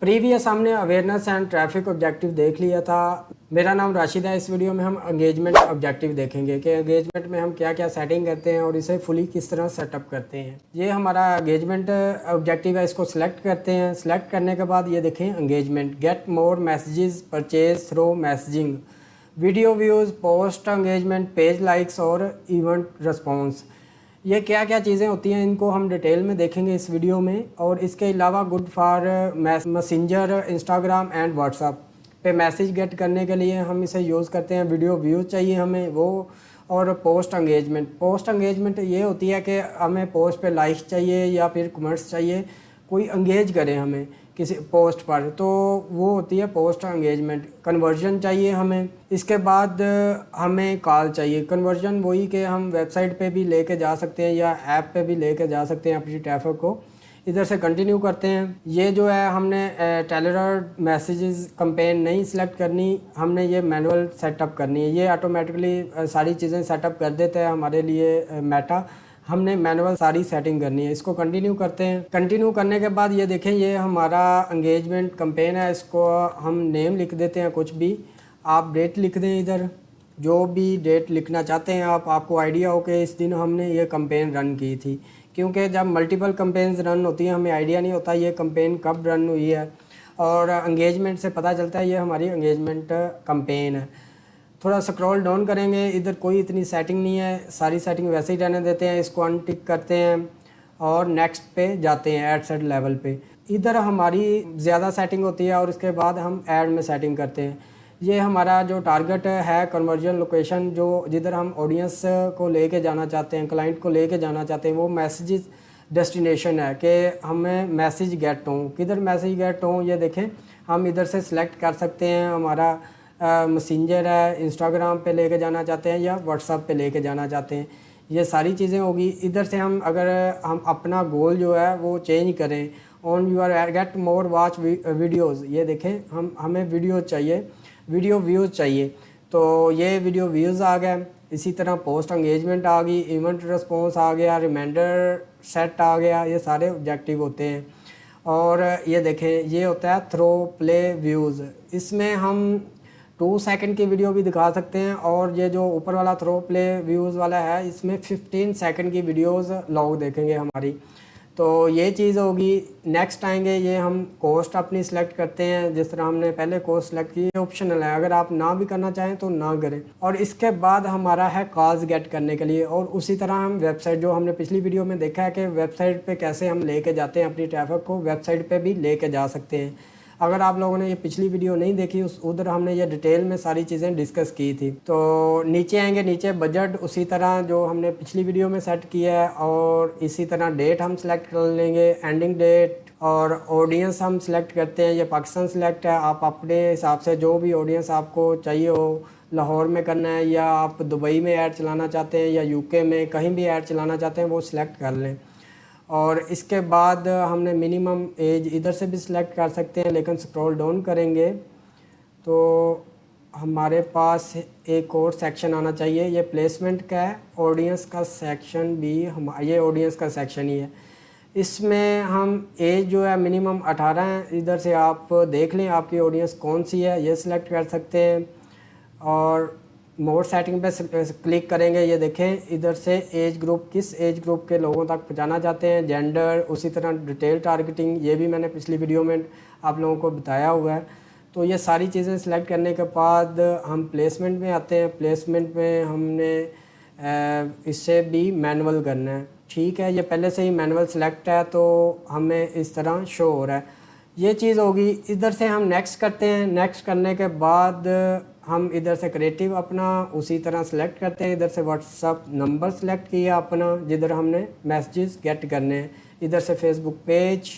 Previous हमने awareness and traffic objective देख लिया था। मेरा नाम राशिद है। इस वीडियो में हम एंगेजमेंट ऑब्जेक्टिव देखेंगे कि एंगेजमेंट में हम क्या क्या सेटिंग करते हैं और इसे फुली किस तरह सेटअप करते हैं। ये हमारा एंगेजमेंट ऑब्जेक्टिव है, इसको सिलेक्ट करते हैं। सिलेक्ट करने के बाद ये देखें engagement, get more messages purchase through messaging, video views, post engagement, page likes और इवेंट रिस्पॉन्स। ये क्या क्या चीज़ें होती हैं इनको हम डिटेल में देखेंगे इस वीडियो में। और इसके अलावा good for Messenger, Instagram and WhatsApp पे मैसेज गेट करने के लिए हम इसे यूज़ करते हैं। वीडियो व्यूज़ चाहिए हमें वो, और पोस्ट एंगेजमेंट ये होती है कि हमें पोस्ट पे लाइक चाहिए या फिर कमेंट्स चाहिए, कोई एंगेज करे हमें किसी पोस्ट पर, तो वो होती है पोस्ट एंगेजमेंट। कन्वर्जन चाहिए हमें। इसके बाद हमें कॉल चाहिए। कन्वर्जन वही कि हम वेबसाइट पे भी लेके जा सकते हैं या ऐप पे भी लेके जा सकते हैं अपनी ट्रैफिक को। इधर से कंटिन्यू करते हैं। ये जो है हमने टेलर मैसेजेस कंपेन नहीं सिलेक्ट करनी, हमने ये मैनुअल सेटअप करनी है। ये ऑटोमेटिकली सारी चीज़ें सेटअप कर देता है हमारे लिए मेटा, हमने मैनुअल सारी सेटिंग करनी है। इसको कंटिन्यू करते हैं। कंटिन्यू करने के बाद ये देखें ये हमारा एंगेजमेंट कंपेन है। इसको हम नेम लिख देते हैं कुछ भी, आप डेट लिख दें इधर, जो भी डेट लिखना चाहते हैं आप। आपको आइडिया हो कि इस दिन हमने ये कंपेन रन की थी, क्योंकि जब मल्टीपल कंपेन्स रन होती हैं हमें आइडिया नहीं होता ये कंपेन कब रन हुई है, और एंगेजमेंट से पता चलता है ये हमारी एंगेजमेंट कंपेन है। थोड़ा स्क्रॉल डाउन करेंगे, इधर कोई इतनी सेटिंग नहीं है, सारी सेटिंग वैसे ही रहने देते हैं। इसको अनटिक करते हैं और नेक्स्ट पे जाते हैं, ऐड सेट लेवल पे। इधर हमारी ज़्यादा सेटिंग होती है और इसके बाद हम ऐड में सेटिंग करते हैं। ये हमारा जो टारगेट है कन्वर्जन लोकेशन, जो जिधर हम ऑडियंस को लेके जाना चाहते हैं, क्लाइंट को लेके जाना चाहते हैं, वो मैसेजेस डेस्टिनेशन है कि हमें मैसेज गेट हो। किधर मैसेज गेट हो ये देखें, हम इधर से सिलेक्ट कर सकते हैं। हमारा मैसेंजर है, इंस्टाग्राम पे लेके जाना चाहते हैं या व्हाट्सएप पे लेके जाना चाहते हैं, ये सारी चीज़ें होगी। इधर से हम अगर हम अपना गोल जो है वो चेंज करें, on your get more watch videos, ये देखें हमें वीडियो चाहिए, वीडियो व्यूज़ चाहिए, तो ये वीडियो व्यूज़ आ गया। इसी तरह पोस्ट एंगेजमेंट आ गई, इवेंट रिस्पॉन्स आ गया, रिमाइंडर सेट आ गया, ये सारे ऑब्जेक्टिव होते हैं। और ये देखें ये होता है थ्रो प्ले व्यूज़, इसमें हम 2 सेकंड की वीडियो भी दिखा सकते हैं। और ये जो ऊपर वाला थ्रो प्ले व्यूज़ वाला है इसमें 15 सेकंड की वीडियोस लोग देखेंगे हमारी, तो ये चीज़ होगी। नेक्स्ट आएंगे, ये हम कॉस्ट अपनी सिलेक्ट करते हैं। जिस तरह हमने पहले कॉस्ट सिलेक्ट की, ऑप्शनल है, अगर आप ना भी करना चाहें तो ना करें। और इसके बाद हमारा है कॉल्स गेट करने के लिए। और उसी तरह हम वेबसाइट, जो हमने पिछली वीडियो में देखा है कि वेबसाइट पे कैसे हम लेके जाते हैं अपनी ट्रैफिक को, वेबसाइट पे भी लेके जा सकते हैं। अगर आप लोगों ने ये पिछली वीडियो नहीं देखी, उधर हमने ये डिटेल में सारी चीज़ें डिस्कस की थी। तो नीचे आएंगे, नीचे बजट उसी तरह जो हमने पिछली वीडियो में सेट किया है, और इसी तरह डेट हम सेलेक्ट कर लेंगे, एंडिंग डेट। और ऑडियंस हम सिलेक्ट करते हैं, ये पाकिस्तान सिलेक्ट है। आप अपने हिसाब से जो भी ऑडियंस आपको चाहिए हो, लाहौर में करना है या आप दुबई में ऐड चलाना चाहते हैं या यूके में कहीं भी ऐड चलाना चाहते हैं, वो सिलेक्ट कर लें। और इसके बाद हमने मिनिमम एज इधर से भी सिलेक्ट कर सकते हैं, लेकिन स्क्रॉल डाउन करेंगे तो हमारे पास एक और सेक्शन आना चाहिए, ये प्लेसमेंट का है। ऑडियंस का सेक्शन भी ये ऑडियंस का सेक्शन ही है। इसमें हम एज जो है मिनिमम 18 है। इधर से आप देख लें आपकी ऑडियंस कौन सी है, ये सिलेक्ट कर सकते हैं। और मोर सेटिंग पे क्लिक करेंगे, ये देखें इधर से एज ग्रुप, किस एज ग्रुप के लोगों तक पहुंचाना चाहते हैं, जेंडर, उसी तरह डिटेल टारगेटिंग, ये भी मैंने पिछली वीडियो में आप लोगों को बताया हुआ है। तो ये सारी चीज़ें सेलेक्ट करने के बाद हम प्लेसमेंट में आते हैं। प्लेसमेंट में हमने इससे भी मैनुअल करना है, ठीक है। ये पहले से ही मैनुअल सेलेक्ट है तो हमें इस तरह शो हो रहा है, ये चीज़ होगी। इधर से हम नेक्स्ट करते हैं। नेक्स्ट करने के बाद हम इधर से क्रिएटिव अपना उसी तरह सेलेक्ट करते हैं। इधर से व्हाट्सअप नंबर सेलेक्ट किया अपना, जिधर हमने मैसेजेस गेट करने हैं। इधर से फेसबुक पेज,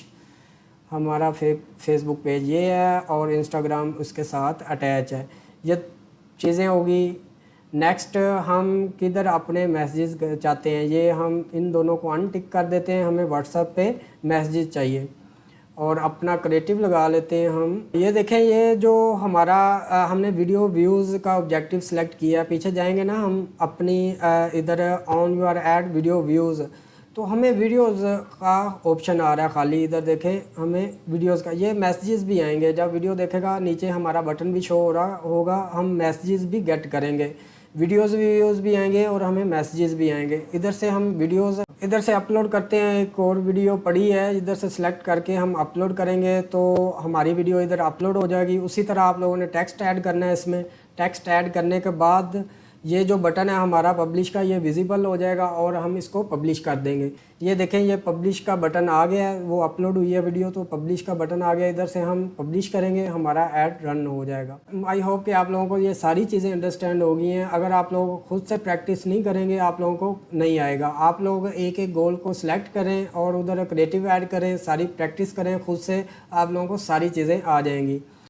हमारा फेसबुक पेज ये है और इंस्टाग्राम उसके साथ अटैच है, ये चीज़ें होगी। नेक्स्ट हम किधर अपने मैसेजेस चाहते हैं, ये हम इन दोनों को अनटिक कर देते हैं। हमें व्हाट्सएप पे मैसेजेस चाहिए और अपना क्रिएटिव लगा लेते हैं हम। ये देखें ये जो हमारा हमने वीडियो व्यूज़ का ऑब्जेक्टिव सेलेक्ट किया, पीछे जाएंगे ना हम अपनी इधर on your ad video views, तो हमें वीडियोस का ऑप्शन आ रहा है खाली, इधर देखें हमें वीडियोस का, ये मैसेजेस भी आएंगे। जब वीडियो देखेगा नीचे हमारा बटन भी शो हो रहा होगा, हम मैसेजेस भी गेट करेंगे, वीडियोस भी आएंगे और हमें मैसेजेस भी आएंगे। इधर से हम वीडियोस इधर से अपलोड करते हैं, एक और वीडियो पड़ी है, इधर से सिलेक्ट करके हम अपलोड करेंगे तो हमारी वीडियो इधर अपलोड हो जाएगी। उसी तरह आप लोगों ने टेक्स्ट ऐड करना है, इसमें टेक्स्ट ऐड करने के बाद ये जो बटन है हमारा पब्लिश का, ये विजिबल हो जाएगा और हम इसको पब्लिश कर देंगे। ये देखें ये पब्लिश का बटन आ गया है, वो अपलोड हुई है वीडियो तो पब्लिश का बटन आ गया। इधर से हम पब्लिश करेंगे, हमारा ऐड रन हो जाएगा। आई होप कि आप लोगों को ये सारी चीज़ें अंडरस्टैंड हो गई हैं। अगर आप लोग खुद से प्रैक्टिस नहीं करेंगे आप लोगों को नहीं आएगा। आप लोग एक एक गोल को सिलेक्ट करें और उधर क्रिएटिव ऐड करें, सारी प्रैक्टिस करें खुद से, आप लोगों को सारी चीज़ें आ जाएंगी।